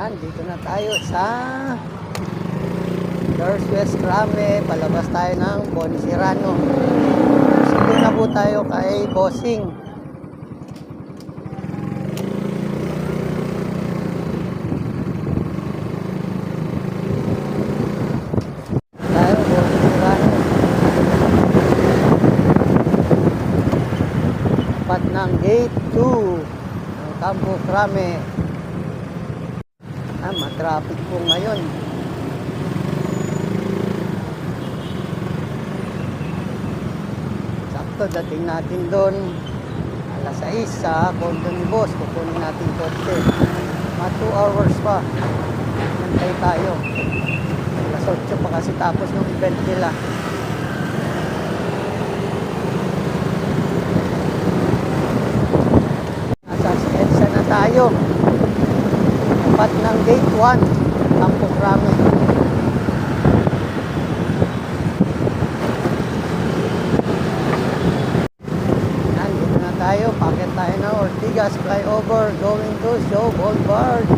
Yan, dito na tayo sa Northwest Rame. Palabas tayo ng Bonisirano. Sige na po tayo kay Bossing. Tayo, Bonisirano. Tapat ng Gate 2 ng Campo Crame. Matraffic po ngayon. Sakto, dating natin doon alas 6 sa condo ni boss. Kukunin natin kotse. 2 hours pa. Nantay tayo. Alas 8 pa kasi tapos ng event nila. Nasa EDSA na tayo. Tapat ng Gate 1, Campo Crame. Nandito na tayo, pakit tayo ng Ortigas flyover going to Shaw Boulevard.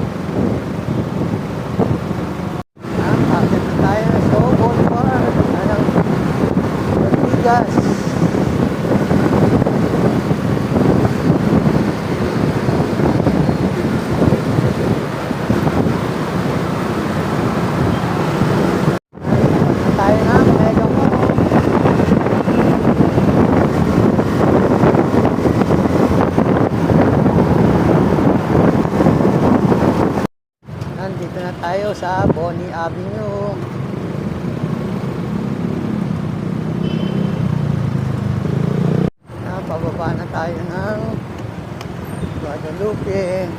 Pakit na tayo ng Shaw Boulevard. Ortigas. Nandito na tayo sa Boni Avenue. Pababa na tayo ng Guadalupe.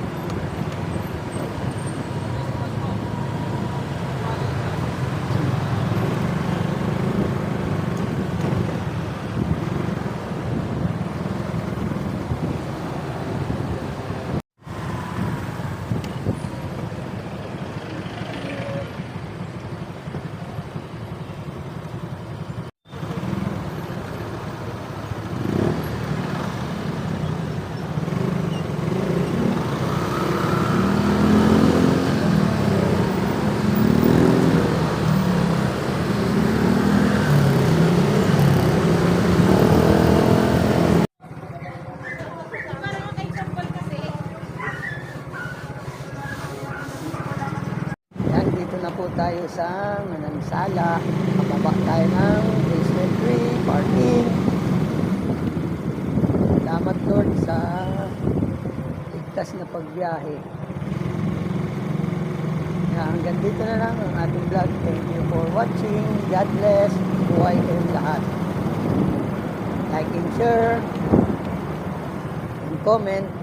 Na po tayo sa Manansala. Pababa tayo ng basement 3 parking. Salamat Lord sa ligtas na pagbiyahe. Hanggang dito na lang ang ating vlog. Thank you for watching. God bless. Buhay kayong lahat. Like and share and comment.